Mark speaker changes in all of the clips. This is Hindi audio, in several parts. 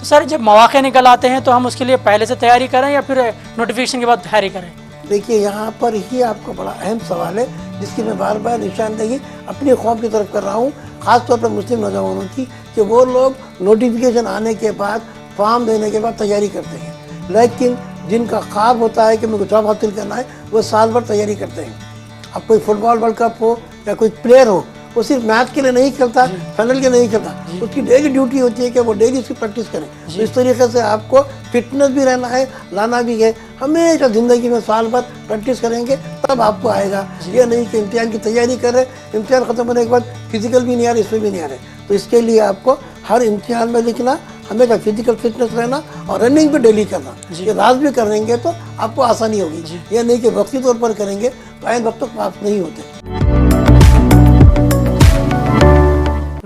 Speaker 1: सर जब मौके निकल आते हैं तो हम उसके लिए पहले से तैयारी करें या फिर नोटिफिकेशन के बाद तैयारी करें?
Speaker 2: देखिए, यहाँ पर ही आपको बड़ा अहम सवाल है जिसकी मैं बार बार निशानदेही अपनी कौम की तरफ कर रहा हूँ, ख़ासतौर पर मुस्लिम नौजवानों की, कि वो लोग नोटिफिकेशन आने के बाद, फॉर्म देने के बाद तैयारी करते हैं, लेकिन जिनका ख्वाब होता है कि मेरे को जॉब हासिल करना है, वो साल भर तैयारी करते हैं। अब कोई फुटबॉल वर्ल्ड कप हो या कोई प्लेयर हो, वो सिर्फ मैच के लिए नहीं खेलता, फाइनल के लिए नहीं खेलता, उसकी डेली ड्यूटी होती है कि वो डेली उसकी प्रैक्टिस करें। तो इस तरीके से आपको फिटनेस भी रहना है, लाना भी है, हमेशा ज़िंदगी में साल भर प्रैक्टिस करेंगे तब आपको आएगा। ये नहीं कि इम्तिहान की तैयारी कर रहे, इम्तिहान ख़त्म होने के बाद फिजिकल भी नहीं आ रहे, इसमें भी नहीं आ रहे। तो इसके लिए आपको हर इम्तिहान में लिखना, हमेशा फिजिकल फिटनेस रहना और रनिंग भी डेली करना, ये रात भी करेंगे तो आपको आसानी होगी। ये नहीं कि वक्ती तौर पर करेंगे तो आइन वक्त तक पास नहीं होते।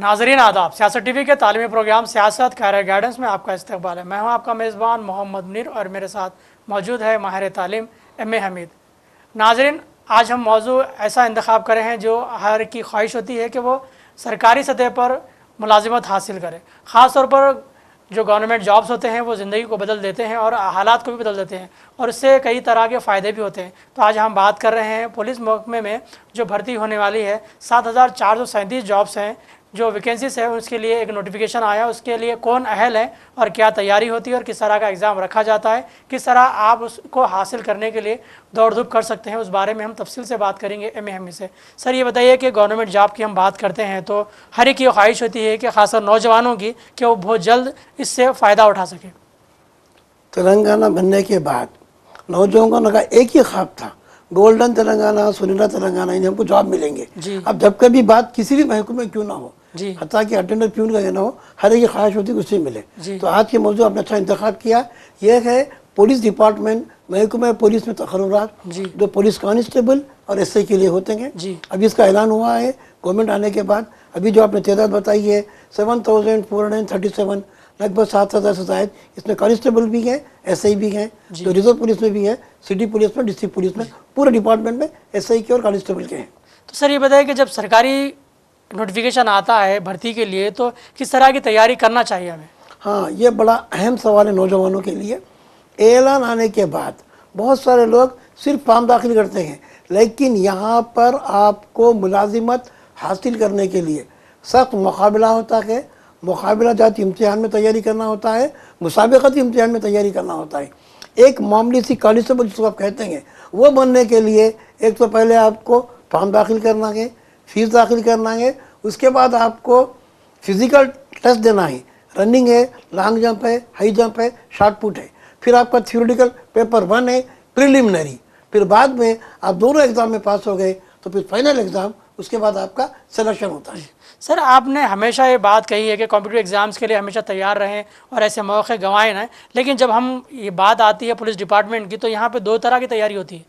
Speaker 1: नाज़रीन आदाब, सियासत टीवी के तालीमी प्रोग्राम सियासत कैरियर गाइडेंस में आपका इस्तकबाल है। मैं हूं आपका मेज़बान मोहम्मद मुनीर और मेरे साथ मौजूद है माहिर तालीम एम ए हमीद। नाज़रीन, आज हम मौजू ऐसा इंतखाब करे हैं जो हर की ख्वाहिश होती है कि वो सरकारी सतह पर मुलाजिमत हासिल करे। ख़ास तौर पर जो गवर्नमेंट जॉब्स होते हैं वो ज़िंदगी को बदल देते हैं और हालात को भी बदल देते हैं और इससे कई तरह के फ़ायदे भी होते हैं। तो आज हम बात कर रहे हैं पुलिस महकमे में जो भर्ती होने वाली है, 7,437 जॉब्स हैं जो वैकेंसीज है, उसके लिए एक नोटिफिकेशन आया। उसके लिए कौन अहल है और क्या तैयारी होती है और किस तरह का एग्ज़ाम रखा जाता है, किस तरह आप उसको हासिल करने के लिए दौड़ धूप कर सकते हैं, उस बारे में हम तफसील से बात करेंगे एम ए हमी से। सर ये बताइए कि गवर्नमेंट जॉब की हम बात करते हैं तो हर एक की ख्वाहिश होती है कि खासकर नौजवानों की कि वो बहुत जल्द इससे फ़ायदा उठा सके।
Speaker 2: तेलंगाना बनने के बाद नौजवानों का एक ही ख्वाब था, गोल्डन तेलंगाना, सुनहरा तेलंगाना, इन्हें हमको जॉब मिलेंगे। अब जब कभी बात किसी भी महकमे में क्यों ना हो, हत्ता कि अटेंडर प्यून का ना हो, हर एक की ख्वाहिश होती है कि उससे मिले। तो आज के मौजूद आपने अच्छा इंतखाब किया, यह है पुलिस डिपार्टमेंट महकमे पुलिस में तकर्रुरात जो पुलिस कांस्टेबल और एसआई के लिए होते हैं। अभी इसका ऐलान हुआ है गवर्नमेंट आने के बाद। अभी जो आपने तादाद बताई है 7,437, लगभग 7,000 से शायद इसमें कांस्टेबल भी हैं, एसआई भी हैं, जो रिजर्व पुलिस में भी है, सिटी पुलिस में, डिस्ट्रिक्ट पुलिस में, पूरे डिपार्टमेंट में एसआई के और कांस्टेबल के हैं।
Speaker 1: तो सर ये बताइए कि जब सरकारी नोटिफिकेशन आता है भर्ती के लिए तो किस तरह की तैयारी करना चाहिए हमें?
Speaker 2: हाँ, ये बड़ा अहम सवाल है नौजवानों के लिए। ऐलान आने के बाद बहुत सारे लोग सिर्फ फॉर्म दाखिल करते हैं, लेकिन यहाँ पर आपको मुलाजिमत हासिल करने के लिए सख्त मुकाबला होता है, मुकाबला जाती इम्तिहान में तैयारी करना होता है, मुसाबिकती इम्तिहान में तैयारी करना होता है। एक मामूली सी कांस्टेबल जिसको आप कहते हैं वो बनने के लिए एक तो पहले आपको फॉर्म दाखिल करना है, फीस दाखिल करना है, उसके बाद आपको फिज़िकल टेस्ट देना है, रनिंग है, लॉन्ग जंप है, हाई जंप है, शॉर्ट पुट है, फिर आपका थ्योरेटिकल पेपर 1 है, प्रिलिमिनरी, फिर बाद में आप दोनों एग्ज़ाम में पास हो गए तो फिर फाइनल एग्ज़ाम, उसके बाद आपका सिलेक्शन होता है।
Speaker 1: सर आपने हमेशा ये बात कही है कि कॉम्पिटिटिव एग्ज़ाम्स के लिए हमेशा तैयार रहें और ऐसे मौके गंवाएं ना, लेकिन जब हम ये बात आती है पुलिस डिपार्टमेंट की तो यहाँ पे दो तरह की तैयारी होती है।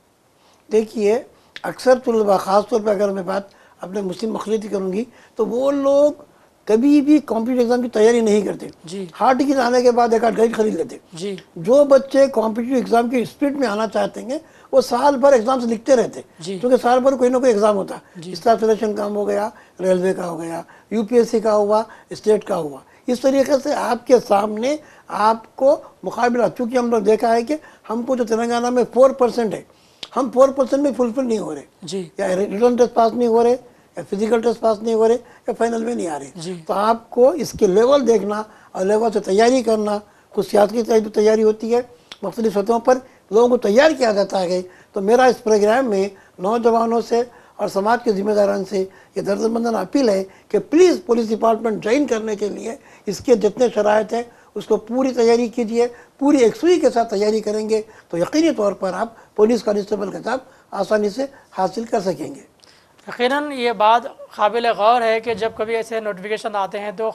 Speaker 2: देखिए, अक्सर तलबा, ख़ास तौर पर अगर मैं बात अपने मुस्लिम मखलती करूँगी तो वो लोग कभी भी कॉम्पिटिटिव एग्ज़ाम की तैयारी नहीं करते। हार्ड टिकट आने के बाद एक आध गाइड खरीद लेते। जो बच्चे कॉम्पिटिटिव एग्ज़ाम की स्पीड में आना चाहते हैं वो साल भर एग्जाम्स लिखते रहते, क्योंकि साल भर कोई ना कोई एग्ज़ाम होता है। स्टाफ सिलेक्शन का हो गया, रेलवे का हो गया, यूपीएससी का हुआ, स्टेट का हुआ। इस तरीके से आपके सामने आपको मुकाबला, चूँकि हम लोग देखा है कि हमको जो तेलंगाना में 4% है, हम 4% में फुलफिल नहीं हो रहे, या रिटर्न टेस्ट पास नहीं हो रहे, या फिजिकल टेस्ट पास नहीं हो रहे, या फाइनल में नहीं आ रहे। तो आपको इसके लेवल देखना और लेवल से तैयारी करना, कुछ सियासत की तैयारी होती है, मुख्तलिफ सतहों पर लोगों को तैयार किया जाता है। तो मेरा इस प्रोग्राम में नौजवानों से और समाज के जिम्मेदारान से ये दर्दमंदन अपील है कि प्लीज़ पुलिस डिपार्टमेंट ज्वाइन करने के लिए इसके जितने शराइत हैं उसको पूरी तैयारी कीजिए। पूरी एकसुई के साथ तैयारी करेंगे तो यकीनी तौर पर आप पुलिस कांस्टेबल का जॉब आसानी से हासिल कर सकेंगे।
Speaker 1: यकीनन ये बात काबिल गौर है कि जब कभी ऐसे नोटिफिकेशन आते हैं तो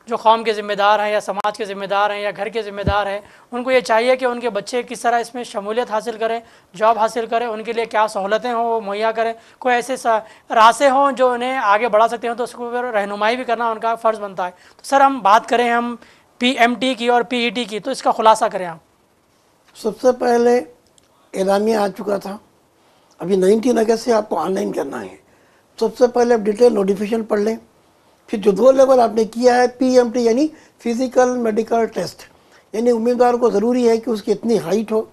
Speaker 1: जो कौम के ज़िम्मेदार हैं या समाज के ज़िम्मेदार हैं या घर के ज़िम्मेदार हैं, उनको ये चाहिए कि उनके बच्चे किस तरह इसमें शमूलियत हासिल करें, जॉब हासिल करें, उनके लिए क्या सहूलतें हों वो मुहैया करें, कोई ऐसे रास्ते हों जो उन्हें आगे बढ़ा सकते हो, तो उसको रहनुमाई भी करना उनका फ़र्ज़ बनता है। तो सर हम बात करें हम PMT की और PET की, तो इसका खुलासा करें आप।
Speaker 2: सबसे पहले एलामिया आ चुका था, अभी 19 अगस्त से आपको ऑनलाइन करना है। सबसे पहले आप डिटेल नोटिफिकेशन पढ़ लें, फिर जो 2 लेवल आपने किया है PMT यानी फिज़िकल मेडिकल टेस्ट, यानी उम्मीदवार को ज़रूरी है कि उसकी इतनी हाइट हो,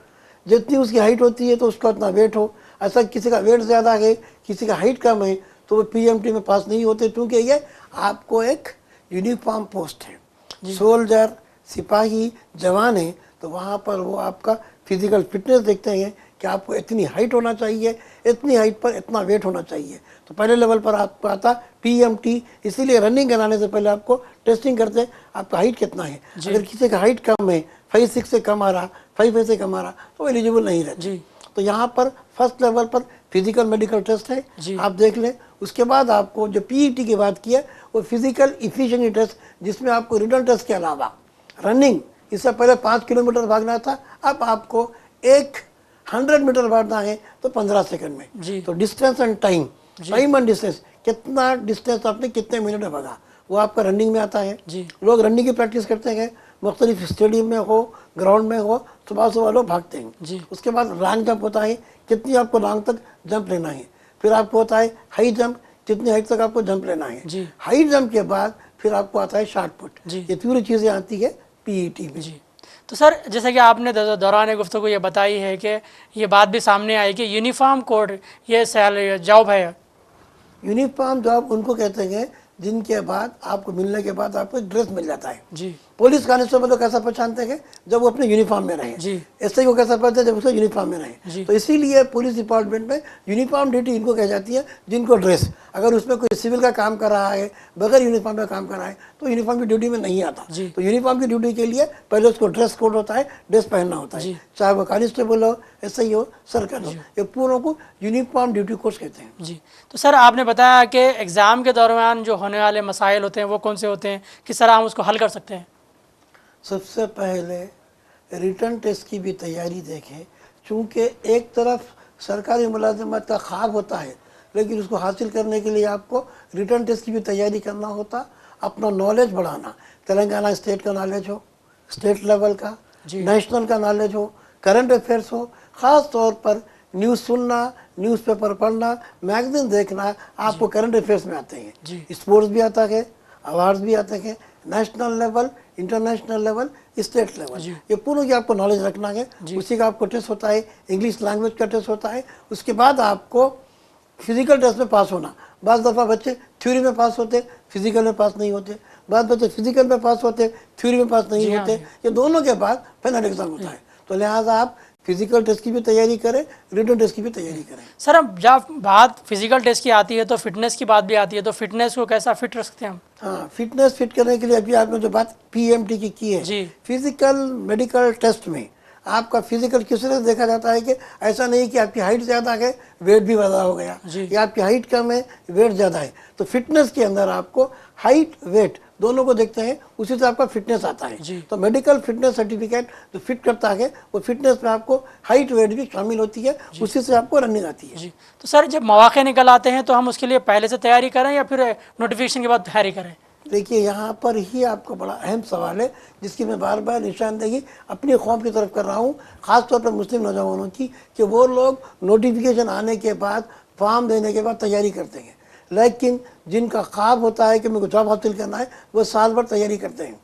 Speaker 2: जितनी उसकी हाइट होती है तो उसका उतना वेट हो। ऐसा किसी का वेट ज़्यादा है, किसी का हाइट कम है, तो वो पीएमटी में पास नहीं होते, क्योंकि ये आपको एक यूनिफॉर्म पोस्ट है। सोल्जर, सिपाही, जवान है, तो वहाँ पर वो आपका फिजिकल फिटनेस देखते हैं कि आपको इतनी हाइट होना चाहिए, इतनी हाइट पर इतना वेट होना चाहिए। तो पहले लेवल पर आपको आता पीएमटी, इसीलिए रनिंग कराने से पहले आपको टेस्टिंग करते हैं आपका हाइट कितना है। अगर किसी का हाइट कम है, 5'6" से कम आ रहा, 5 से कम आ रहा, तो एलिजिबल नहीं रहते। तो यहाँ पर फर्स्ट लेवल पर फिजिकल मेडिकल टेस्ट है, आप देख लें। उसके बाद आपको जो पीईटी की बात की है वो फिजिकल इफिशिएंसी टेस्ट, जिसमें आपको रिटन टेस्ट के अलावा रनिंग, इससे पहले 5 किलोमीटर भागना था, अब आपको 100 मीटर भागना है तो 15 सेकंड में। तो distance and time and distance, कितना डिस्टेंस आपने कितने मिनट में भागा, वो आपका रनिंग में आता है। लोग रनिंग की प्रैक्टिस करते हैं, मुख्तलिफ स्टेडियम में हो, ग्राउंड में हो, सुबह सुबह लोग भागते हैं। उसके बाद लॉन्ग जंप होता है, कितनी आपको लॉन्ग तक जंप लेना है। फिर आपको होता है हाई जंप, कितनी हाइट तक आपको जंप लेना है। हाई जंप के बाद फिर आपको आता है शॉर्ट पुट। ये पूरी चीज़ें आती है पीईटी में।
Speaker 1: तो सर, जैसे कि आपने दौरान गुफ्तगू ये बताई है कि ये बात भी सामने आई कि यूनिफॉर्म कोड ये जॉब है।
Speaker 2: यूनिफॉर्म जॉब उनको कहते हैं जिनके बाद आपको मिलने के बाद आपको ड्रेस मिल जाता है।
Speaker 1: जी।
Speaker 2: पुलिस कांस्टेबल लोग कैसा पहचानते हैं जब वो अपने यूनिफॉर्म में रहे। ऐसे ही वो कैसा पहचानते हैं जब उसको यूनिफॉर्म में रहे। तो इसीलिए पुलिस डिपार्टमेंट में यूनिफॉर्म ड्यूटी इनको कह जाती है, जिनको ड्रेस, अगर उसमें कोई सिविल का काम कर रहा है, बगैर यूनिफॉर्म में काम कर रहा है, तो यूनिफॉर्म की ड्यूटी में नहीं आता। तो यूनिफॉर्म की ड्यूटी के लिए पहले उसको ड्रेस कोड होता है, ड्रेस पहनना होता है, चाहे वो कांस्टेबल हो, ऐसे ही हो, सर्कल हो, ये पूरों को यूनिफॉर्म ड्यूटी कोर्स कहते हैं।
Speaker 1: जी। तो सर, आपने बताया कि एग्ज़ाम के दौरान जो होने वाले मसाइल होते हैं वो कौन से होते हैं, किस तरह हम उसको हल कर सकते हैं?
Speaker 2: सबसे पहले रिटर्न टेस्ट की भी तैयारी देखें, चूँकि एक तरफ सरकारी मुलाजिमत का ख्वाब होता है, लेकिन उसको हासिल करने के लिए आपको रिटर्न टेस्ट की भी तैयारी करना होता। अपना नॉलेज बढ़ाना, तेलंगाना स्टेट का नॉलेज हो, स्टेट लेवल का, नेशनल का नॉलेज हो, करंट अफेयर्स हो, ख़ास तौर पर न्यूज़ सुनना, न्यूज़पेपर पढ़ना, मैगजीन देखना, आपको करंट अफेयर्स में आते हैं। स्पोर्ट्स भी आता है, अवार्ड्स भी आते हैं, national level, international level, state level, ये पूर्ण की आपको नॉलेज रखना है। उसी का आपको टेस्ट होता है, इंग्लिश लैंग्वेज का टेस्ट होता है। उसके बाद आपको फिजिकल टेस्ट में पास होना। बाज़ दफ़ा बच्चे थ्योरी में पास होते, फिजिकल में पास नहीं होते, बाद बच्चे फिजिकल में पास होते, थ्योरी में पास नहीं होते। ये दोनों के बाद फाइनल एग्जाम होता है। तो लिहाजा आप फिजिकल टेस्ट की भी तैयारी करें, रिटन टेस्ट की भी तैयारी करें।
Speaker 1: सर, अब जब बात फिजिकल टेस्ट की आती है तो फिटनेस की बात भी आती है, तो फिटनेस को कैसा फिट रख सकते हैं हम?
Speaker 2: हाँ, फिटनेस फिट करने के लिए अभी आपने जो बात पीएमटी की है, फिजिकल मेडिकल टेस्ट में आपका फिजिकल किस तरह से देखा जाता है कि ऐसा नहीं कि आपकी हाइट ज़्यादा है, वेट भी ज़्यादा हो गया, या आपकी हाइट कम है, वेट ज़्यादा है। तो फिटनेस के अंदर आपको हाइट वेट दोनों को देखते हैं, उसी से आपका फिटनेस आता है। तो मेडिकल फिटनेस सर्टिफिकेट जो फिट करता है, वो फिटनेस में आपको हाइट वेट भी शामिल होती है, उसी से आपको रनिंग आती है।
Speaker 1: तो सर, जब मौके निकल आते हैं तो हम उसके लिए पहले से तैयारी करें या फिर नोटिफिकेशन के बाद तैयारी करें?
Speaker 2: देखिए, यहाँ पर ही आपको बड़ा अहम सवाल है, जिसकी मैं बार बार निशानदेही अपनी कौम की तरफ कर रहा हूँ, ख़ासतौर पर मुस्लिम नौजवानों की, कि वो लोग नोटिफिकेशन आने के बाद, फॉर्म देने के बाद तैयारी करते हैं, लेकिन जिनका ख्वाब होता है कि मेरे को जॉब हासिल करना है, वो साल भर तैयारी करते हैं।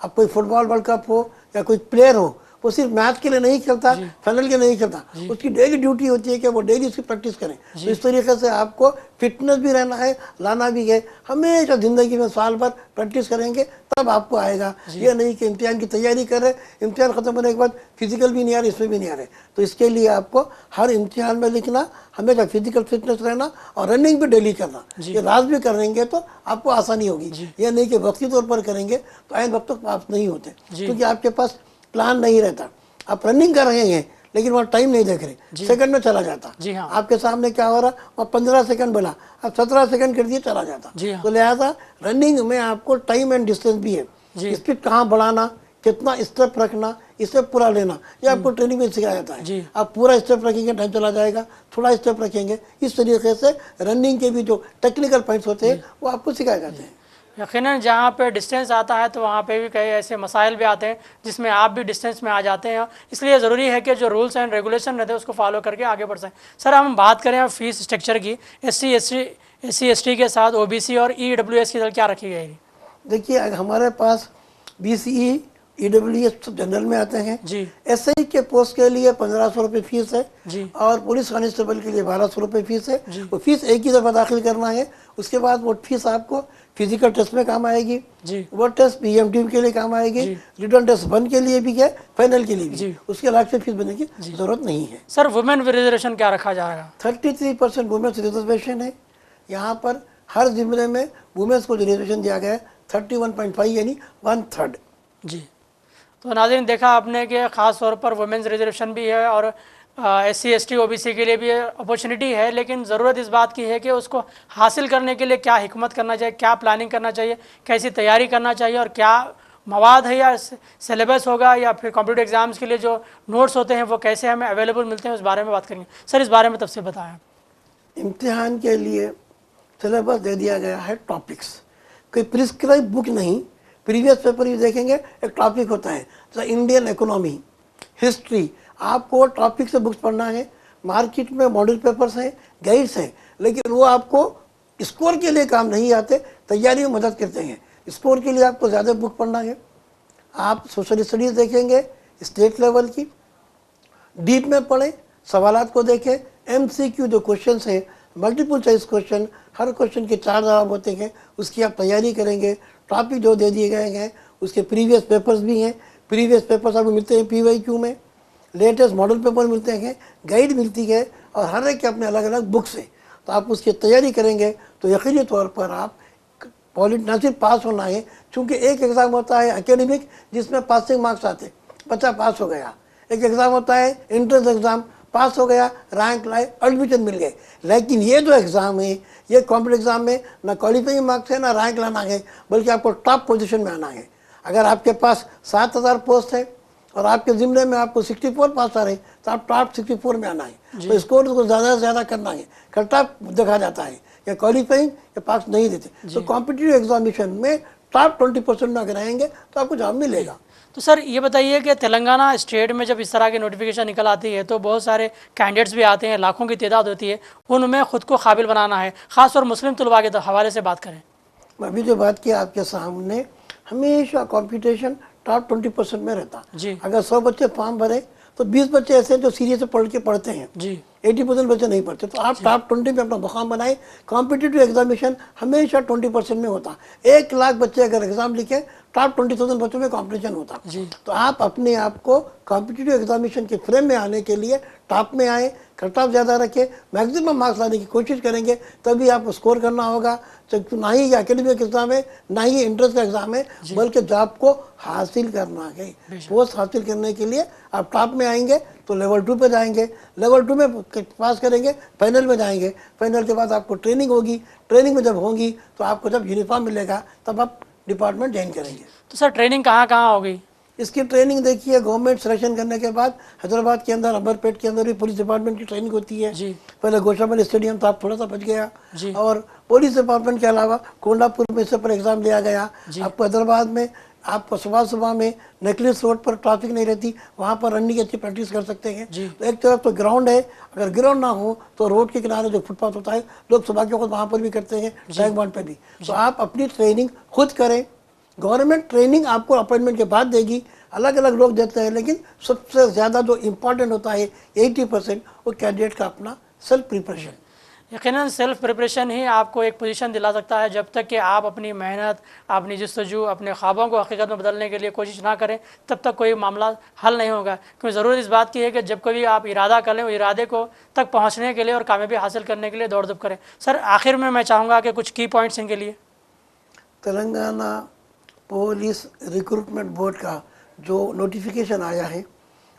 Speaker 2: अब कोई फुटबॉल वर्ल्ड कप हो या कोई प्लेयर हो, वो सिर्फ मैच के लिए नहीं खेलता, फाइनल के लिए नहीं खेलता, उसकी डेली ड्यूटी होती है कि वो डेली उसकी प्रैक्टिस करें। तो इस तरीके से आपको फिटनेस भी रहना है, लाना भी है, हमेशा ज़िंदगी में साल भर प्रैक्टिस करेंगे तब आपको आएगा। ये नहीं कि इम्तिहान की तैयारी करें, इम्तिहान ख़त्म होने के बाद फिजिकल भी नहीं आ रहे, इसमें भी नहीं आ रहे। तो इसके लिए आपको हर इम्तिहान में लिखना, हमेशा फिजिकल फिटनेस रहना और रनिंग भी डेली करना, ये राज भी करेंगे तो आपको आसानी होगी। ये नहीं कि वक्ती तौर पर करेंगे तो आइन वक्त तक पास नहीं होते, क्योंकि आपके पास प्लान नहीं रहता। आप रनिंग कर रहे हैं लेकिन वहाँ टाइम नहीं देख रहे, सेकंड में चला जाता।
Speaker 1: हाँ।
Speaker 2: आपके सामने क्या हो रहा, वहाँ 15 सेकंड बोला, अब 17 सेकंड कर दिए, चला जाता।
Speaker 1: हाँ।
Speaker 2: तो लिहाजा रनिंग में आपको टाइम एंड डिस्टेंस भी है, स्पीड कहाँ बढ़ाना, कितना स्टेप रखना, स्टेप पूरा लेना, ये आपको ट्रेनिंग में सिखाया जाता है। आप पूरा स्टेप रखेंगे टाइम चला जाएगा, थोड़ा स्टेप रखेंगे, इस तरीके से रनिंग के भी जो टेक्निकल पॉइंट्स होते हैं वो आपको सिखाए जाते हैं।
Speaker 1: यकीनन जहाँ पे डिस्टेंस आता है तो वहाँ पे भी कई ऐसे मसाइल भी आते हैं जिसमें आप भी डिस्टेंस में आ जाते हैं, इसलिए ज़रूरी है कि जो रूल्स एंड रेगुलेशन रहते हैं उसको फॉलो करके आगे बढ़ सकें। सर, हम बात करें फीस स्ट्रक्चर की, SC ST के साथ OBC और EWS की तरह क्या रखी गई?
Speaker 2: देखिए, हमारे पास BCE EWS जनरल में आते हैं
Speaker 1: जी
Speaker 2: SI के पोस्ट के लिए 1500 रुपये फीस है
Speaker 1: जी
Speaker 2: और पुलिस कांस्टेबल के लिए 1200 रुपये फीस है। वो फीस एक ही दफ़ा दाखिल करना है, उसके बाद वो फीस आपको फिजिकल टेस्ट में काम आएगी,
Speaker 1: जी
Speaker 2: वो टेस्ट PMT के लिए काम आएगी, रिटर्न टेस्ट 1 के लिए भी है, फाइनल के लिए भी, उसके अलग से फीस भरने की जरूरत नहीं है।
Speaker 1: सर वुमेन रिजर्वेशन क्या रखा जाएगा?
Speaker 2: 33% वुमेन्स रिजर्वेशन है। यहाँ पर हर जिम्मे में वुमेन्स को रिजर्वेशन दिया गया है 31.5 यानी 1/3।
Speaker 1: जी तो नाज़रीन देखा आपने कि ख़ास तौर पर वुमेन्स रिजर्वेशन भी है और SC ST OBC के लिए भी अपॉर्चुनिटी है, लेकिन ज़रूरत इस बात की है कि उसको हासिल करने के लिए क्या हिकमत करना चाहिए, क्या प्लानिंग करना चाहिए, कैसी तैयारी करना चाहिए और क्या मवाद है या सिलेबस होगा या फिर कॉम्पिटिटिव एग्ज़ाम्स के लिए जो नोट्स होते हैं वो कैसे हमें अवेलेबल मिलते हैं, उस बारे में बात करेंगे। सर इस बारे में तफसील बताएं।
Speaker 2: इम्तिहान के लिए सिलेबस दे दिया गया है टॉपिक्स, कोई प्रिस्क्राइब बुक नहीं। प्रीवियस पेपर भी देखेंगे एक टॉपिक होता है, तो इंडियन इकोनॉमी, हिस्ट्री, आपको टॉपिक से बुक्स पढ़ना है। मार्केट में मॉडल पेपर्स हैं, गाइड्स हैं, लेकिन वो आपको स्कोर के लिए काम नहीं आते, तैयारी में मदद करते हैं। स्कोर के लिए आपको ज़्यादा बुक पढ़ना है। आप सोशल स्टडीज़ देखेंगे स्टेट लेवल की, डीप में पढ़ें, सवालात को देखें। MCQ जो क्वेश्चन है, मल्टीपल चॉइस क्वेश्चन, हर क्वेश्चन के 4 जवाब होते हैं, उसकी आप तैयारी करेंगे। टॉपिक जो दे दिए गए हैं उसके प्रीवियस पेपर्स भी हैं, प्रीवियस पेपर्स आपको मिलते हैं PYQ में, लेटेस्ट मॉडल पेपर मिलते हैं, गाइड मिलती है और हर एक के अपने अलग अलग बुक्स हैं। तो आप उसकी तैयारी करेंगे तो यकीनी तौर पर आप ना सिर्फ पास होना है, क्योंकि एक एग्ज़ाम होता है एकेडमिक जिसमें पासिंग मार्क्स आते, बच्चा पास हो गया। एक एग्ज़ाम होता है एंट्रेंस एग्ज़ाम, पास हो गया, रैंक लाए, एडमिशन मिल गए। लेकिन ये जो एग्ज़ाम है, ये कॉम्पिटिटिव एग्ज़ाम में ना क्वालिफाइंग मार्क्स है ना रैंक लाना है, बल्कि आपको टॉप पोजीशन में आना है। अगर आपके पास 7000 पोस्ट है और आपके ज़िम्मे में आपको 64 पास आ रहे तो आप टॉप 64 में आना है। तो स्कोर को ज़्यादा से ज़्यादा करना है, कट ऑफ देखा जाता है या क्वालिफाइंग या पास नहीं देते। तो कॉम्पिटिटिव एग्जामिनेशन में टॉप 20% में अगर आएंगे तो आपको जॉब मिलेगा।
Speaker 1: तो सर ये बताइए कि तेलंगाना स्टेट में जब इस तरह की नोटिफिकेशन निकल आती है तो बहुत सारे कैंडिडेट्स भी आते हैं, लाखों की तादाद होती है, उनमें ख़ुद को काबिल बनाना है, ख़ासतौर मुस्लिम तलबा के हवाले से बात करें।
Speaker 2: अभी जो बात की आपके सामने, हमेशा कंपटीशन टॉप 20% में रहता
Speaker 1: जी।
Speaker 2: अगर 100 बच्चे फॉर्म भरे तो 20 बच्चे ऐसे हैं जो सीरियस से पढ़ के पढ़ते हैं
Speaker 1: जी,
Speaker 2: 80% बच्चे नहीं पढ़ते। तो आप टॉप 20 में अपना मुकाम बनाए। कॉम्पिटिटिव एग्जामिनेशन हमेशा 20% में होता। 1 लाख बच्चे अगर एग्जाम लिखे टॉप 20,000 बच्चों में कॉम्पिटिशन होता। तो आप अपने आप को कॉम्पिटिटिव एग्जामिनेशन के फ्रेम में आने के लिए टॉप में आए, कट ऑफ ज़्यादा रखें, मैक्सिमम मार्क्स लाने की कोशिश करेंगे, तभी आपको स्कोर करना होगा। तो ना ही ये एकेडमिक एग्जाम है, ना ही इंट्रेंस का एग्जाम है, बल्कि जॉब को हासिल करना है। पोस्ट हासिल करने के लिए आप टॉप में आएंगे तो लेवल 2 पे जाएंगे, लेवल 2 में पास करेंगे, फाइनल में जाएंगे, फाइनल के बाद आपको ट्रेनिंग होगी, ट्रेनिंग में जब होगी तो आपको जब यूनिफॉर्म मिलेगा तब आप डिपार्टमेंट ज्वाइन करेंगे।
Speaker 1: तो सर ट्रेनिंग कहाँ कहाँ होगी?
Speaker 2: इसकी ट्रेनिंग देखिए, गवर्नमेंट सिलेक्शन करने के बाद हैदराबाद के अंदर, अंबरपेट के अंदर भी पुलिस डिपार्टमेंट की ट्रेनिंग होती है। पहले गोशामल स्टेडियम था, थोड़ा सा बच गया, और पुलिस डिपार्टमेंट के अलावा कोंडापुर में इससे पर एग्जाम लिया गया। आपको हैदराबाद में आपको सुबह में नेकलेस रोड पर ट्रैफिक नहीं रहती, वहाँ पर रनिंग अच्छी प्रैक्टिस कर सकते हैं। तो एक तरफ तो ग्राउंड है, अगर ग्राउंड ना हो तो रोड के किनारे जो फुटपाथ होता है, लोग सुबह के वक्त वहाँ पर भी करते हैं, टैग बॉन्ड पर भी। तो आप अपनी ट्रेनिंग खुद करें। गवर्नमेंट ट्रेनिंग आपको अपॉइंटमेंट के बाद देगी, अलग अलग लोग देते हैं, लेकिन सबसे ज़्यादा जो इम्पॉर्टेंट होता है 80% वो कैंडिडेट का अपना सेल्फ प्रिपरेशन।
Speaker 1: यकीनन सेल्फ प्रिपरेशन ही आपको एक पोजीशन दिला सकता है। जब तक कि आप अपनी मेहनत, अपनी जस्तजू, अपने ख्वाबों को हकीकत में बदलने के लिए कोशिश ना करें, तब तक कोई मामला हल नहीं होगा। क्योंकि ज़रूरत इस बात की है कि जब कभी आप इरादा कर लें, वो इरादे को तक पहुँचने के लिए और कामयाबी हासिल करने के लिए दौड़ धूप करें। सर आखिर में मैं चाहूँगा कि कुछ की पॉइंट्स इनके लिए।
Speaker 2: तेलंगाना पुलिस रिक्रूटमेंट बोर्ड का जो नोटिफिकेशन आया है,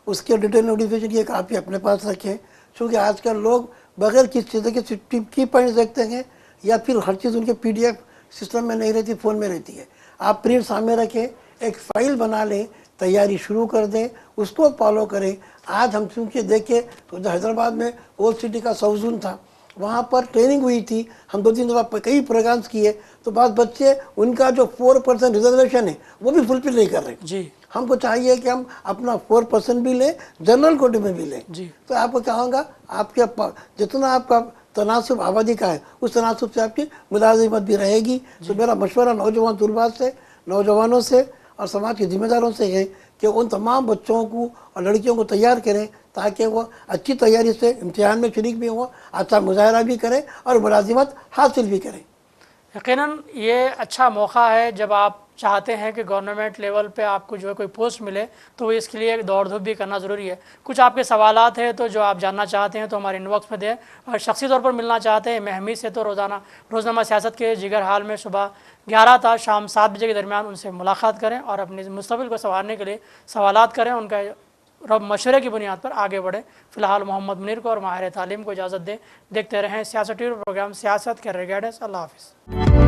Speaker 2: उसके डिटेल नोटिफिकेशन की कापी अपने पास रखें, क्योंकि आजकल लोग बगैर किस चीज़ के की पॉइंट्स देखते हैं, या फिर हर चीज़ उनके PDF सिस्टम में नहीं रहती, फ़ोन में रहती है। आप प्रिंट सामने रखें, एक फ़ाइल बना लें, तैयारी शुरू कर दें, उसको फॉलो करें। आज हम चूँकि देखें तो हैदराबाद में ओल्ड सिटी का साउथ था, वहाँ पर ट्रेनिंग हुई थी, हम 2-3 दफ़ा कई प्रोग्राम्स किए, तो बाद बच्चे उनका जो 4% रिजर्वेशन है वो भी फुलफिल नहीं कर रहे जी। हमको चाहिए कि हम अपना 4% भी लें, जनरल कोटे में भी लें जी। तो आपको कहूँगा, आपके जितना आपका तनासुब आबादी का है, उस तनासुब से आपकी मुलाजिमत भी रहेगी। तो मेरा मशवरा नौजवान तलबा से, नौजवानों से, और समाज के जिम्मेदारों से है कि उन तमाम बच्चों को और लड़कियों को तैयार करें ताकि वो अच्छी तैयारी से इम्तिहान में शरीक भी हों, अच्छा मुजाहरा भी करें और मुलाजिमत हासिल भी करें।
Speaker 1: यकीनन ये अच्छा मौका है जब आप चाहते हैं कि गवर्नमेंट लेवल पे आपको जो है कोई पोस्ट मिले, तो इसके लिए एक दौड़ धूप भी करना ज़रूरी है। कुछ आपके सवालात हैं तो जो आप जानना चाहते हैं तो हमारे इनबॉक्स में दें, और शख्सी तौर पर मिलना चाहते हैं महमी से तो रोज़नामा सियासत के जिगर हाल में सुबह 11 था शाम 7 बजे के दरमियान उनसे मुलाकात करें और अपने मुस्तकबिल को संवारने के लिए सवालात करें, उनका रब मशवरे की बुनियाद पर आगे बढ़े। फ़िलहाल मोहम्मद मुनीर को और माहिर तालीम को इजाज़त दें। देखते रहें सियासत टीवी प्रोग्राम सियासत कैरियर गाइडेंस। अल्लाह हाफ़िज़।